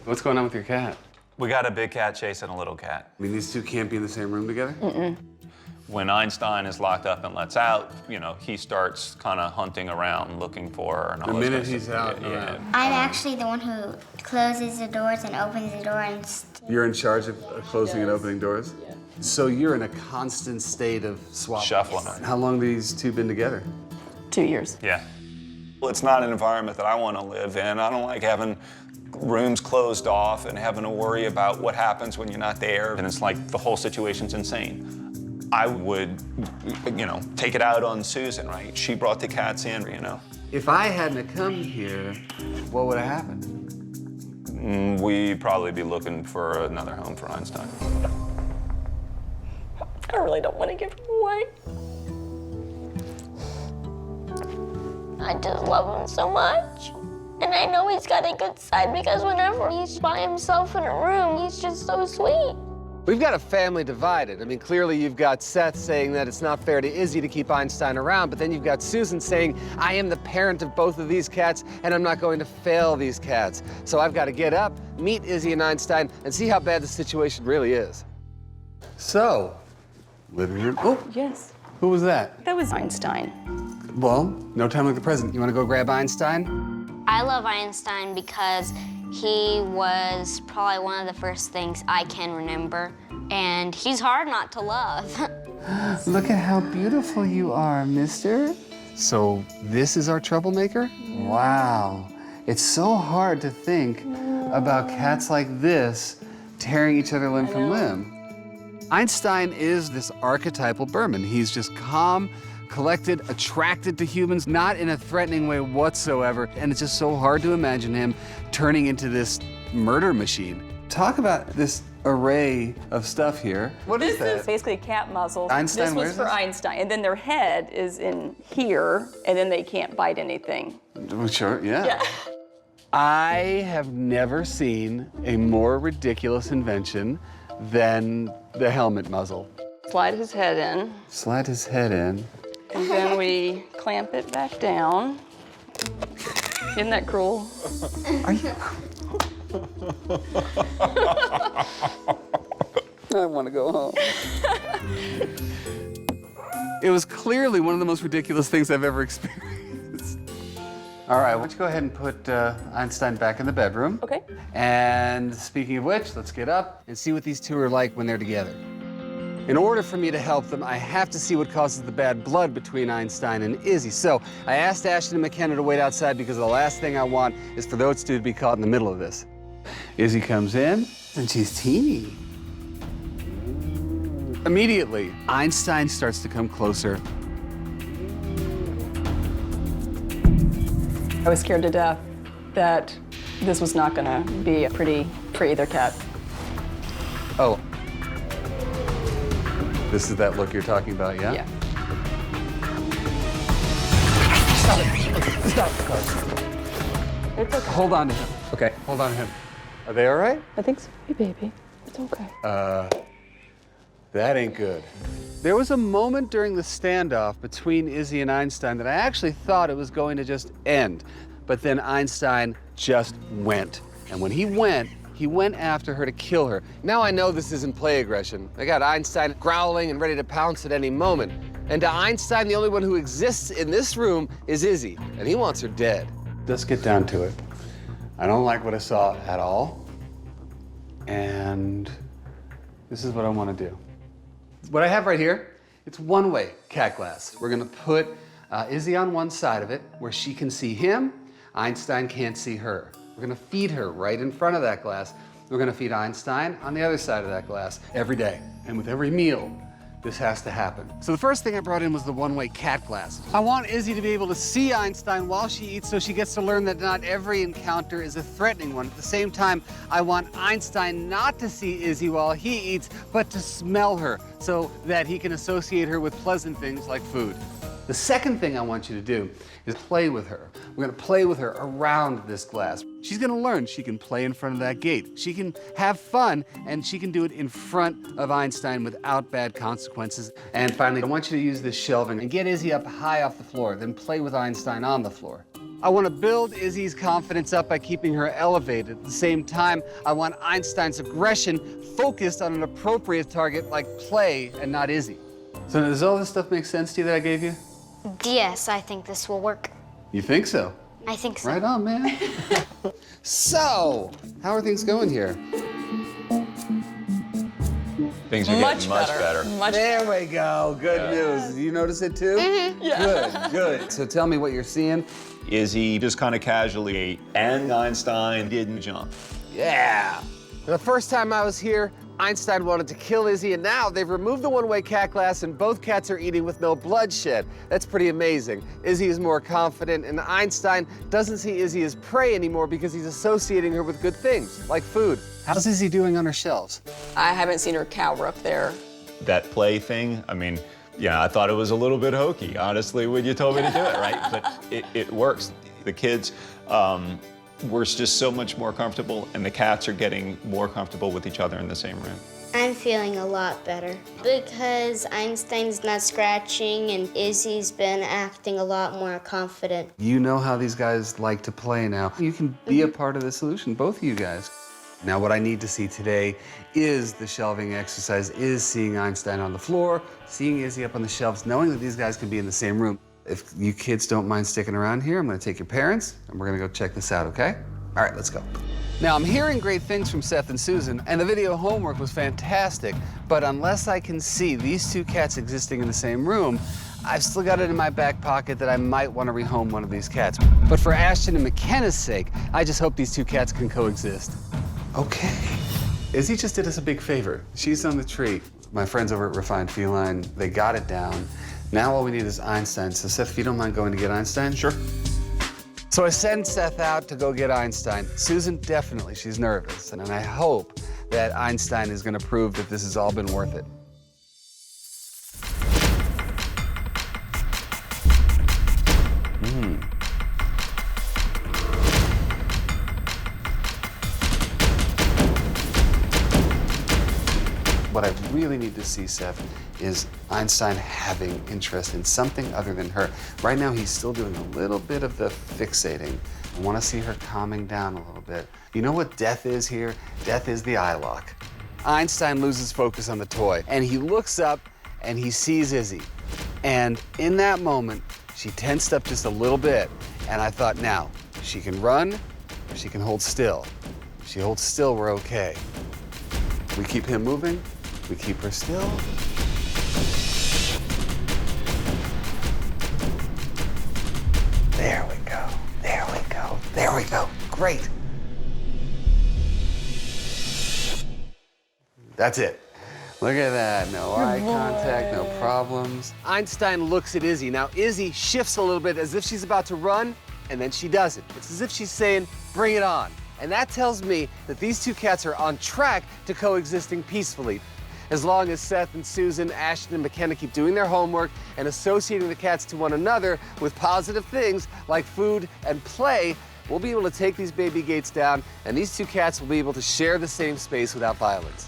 What's going on with your cat? We got a big cat chasing a little cat. I mean, these two can't be in the same room together? When Einstein is locked up and lets out, you know, he starts kind of hunting around looking for her. And all The this minute kind of he's stuff. out and around. I'm actually the one who closes the doors and opens the door and You're in charge of closing and opening doors? Yeah. So you're in a constant state of swap. Shuffling it. How long have these two been together? 2 years. Yeah. Well, it's not an environment that I want to live in. I don't like having rooms closed off and having to worry about what happens when you're not there. And it's like the whole situation's insane. I would, you know, take it out on Susan, right? She brought the cats in, you know. If I hadn't come here, what would have happened? We'd probably be looking for another home for Einstein. I really don't want to give him away. I just love him so much. And I know he's got a good side because whenever he's by himself in a room, he's just so sweet. We've got a family divided. I mean, clearly you've got Seth saying that it's not fair to Izzy to keep Einstein around, but then you've got Susan saying, I am the parent of both of these cats, and I'm not going to fail these cats. So I've got to get up, meet Izzy and Einstein, and see how bad the situation really is. So, living room. Oh, Yes. who was that? That was Einstein. Well, no time like the present. You want to go grab Einstein? I love Einstein because he was probably one of the first things I can remember, and he's hard not to love. Look at how beautiful you are, mister. So this is our troublemaker? Wow. It's so hard to think about cats like this tearing each other limb from limb. Einstein is this archetypal Berman. He's just calm, collected, attracted to humans, not in a threatening way whatsoever. And it's just so hard to imagine him turning into this murder machine. Talk about this array of stuff here. What is This is that? basically a cat muzzle. Einstein This wears was for this? Einstein. And then their head is in here, and then they can't bite anything. Sure, yeah. Yeah. I have never seen a more ridiculous invention than the helmet muzzle. Slide his head in, Slide his head in. and then we clamp it back down. Isn't that cruel? Are you? I want to go home. It was clearly one of the most ridiculous things I've ever experienced. All right, why don't you go ahead and put Einstein back in the bedroom. Okay. And speaking of which, let's get up and see what these two are like when they're together. In order for me to help them, I have to see what causes the bad blood between Einstein and Izzy. So I asked Ashton and McKenna to wait outside because the last thing I want is for those two to be caught in the middle of this. Izzy comes in, and she's teeny. Immediately, Einstein starts to come closer. I was scared to death that this was not gonna be pretty for either cat. Oh, This is that look you're talking about, yeah? Yeah. It's okay. hold on to him. Okay. Hold on to him. Are they all right? I think so. Hey, baby. It's okay. That ain't good. There was a moment during the standoff between Izzy and Einstein that I actually thought it was going to just end. But then Einstein just went. And when he went after her to kill her. Now I know this isn't play aggression. I got Einstein growling and ready to pounce at any moment. And to Einstein, the only one who exists in this room is Izzy, and he wants her dead. Let's get down to it. I don't like what I saw at all. And this is what I want to do. What I have right here, it's one-way cat glass. We're gonna put Izzy on one side of it where she can see him, Einstein can't see her. We're gonna feed her right in front of that glass. We're gonna feed Einstein on the other side of that glass every day. And with every meal, this has to happen. So the first thing I brought in was the one-way cat glass. I want Izzy to be able to see Einstein while she eats so she gets to learn that not every encounter is a threatening one. At the same time, I want Einstein not to see Izzy while he eats, but to smell her so that he can associate her with pleasant things like food. The second thing I want you to do is play with her. We're gonna play with her around this glass. She's gonna learn she can play in front of that gate. She can have fun, and she can do it in front of Einstein without bad consequences. And finally, I want you to use this shelving and get Izzy up high off the floor, then play with Einstein on the floor. I want to build Izzy's confidence up by keeping her elevated. At the same time, I want Einstein's aggression focused on an appropriate target like play and not Izzy. So does all this stuff make sense to you that I gave you? Yes, I think this will work. You think so? I think so. Right on, man. So, how are things going here? Things are getting much better. Much There we go. Good news. Did you notice it too? Yeah. Good, good. So tell me what you're seeing. Izzy just kind of casually ate, and Einstein didn't jump. Yeah. The first time I was here, Einstein wanted to kill Izzy, and now they've removed the one-way cat glass, and both cats are eating with no bloodshed. That's pretty amazing. Izzy is more confident, and Einstein doesn't see Izzy as prey anymore because he's associating her with good things, like food. How's Izzy doing on her shelves? I haven't seen her cower up there. That play thing, I mean, yeah, I thought it was a little bit hokey, honestly, when you told me to do it, right? But it works. The kids were just so much more comfortable, and the cats are getting more comfortable with each other in the same room. I'm feeling a lot better because Einstein's not scratching and Izzy's been acting a lot more confident. You know how these guys like to play now. You can be a part of the solution, both of you guys. Now, what I need to see today is the shelving exercise, is seeing Einstein on the floor, seeing Izzy up on the shelves, knowing that these guys can be in the same room. If you kids don't mind sticking around here, I'm gonna take your parents and we're gonna go check this out, okay? All right, let's go. Now, I'm hearing great things from Seth and Susan, and the video homework was fantastic, but unless I can see these two cats existing in the same room, I've still got it in my back pocket that I might want to rehome one of these cats. But for Ashton and McKenna's sake, I just hope these two cats can coexist. Okay. Izzy just did us a big favor. She's on the tree. My friends over at Refined Feline, they got it down. Now all we need is Einstein. So Seth, if you don't mind going to get Einstein? Sure. So I send Seth out to go get Einstein. Susan, definitely, she's nervous. And I hope that Einstein is gonna prove that this has all been worth it. What I really need to see, Seth, is Einstein having interest in something other than her. Right now, he's still doing a little bit of the fixating. I want to see her calming down a little bit. You know what death is here? Death is the eye lock. Einstein loses focus on the toy, and he looks up and he sees Izzy. And in that moment, she tensed up just a little bit, and I thought, now, she can run or she can hold still. If she holds still, we're okay. We keep him moving, we keep her still. There we go, there we go, there we go. Great. That's it. Look at that, no eye contact, no problems. Einstein looks at Izzy. Now, Izzy shifts a little bit as if she's about to run, and then she doesn't. It's as if she's saying, bring it on. And that tells me that these two cats are on track to coexisting peacefully. As long as Seth and Susan, Ashton and McKenna keep doing their homework and associating the cats to one another with positive things like food and play, we'll be able to take these baby gates down, and these two cats will be able to share the same space without violence.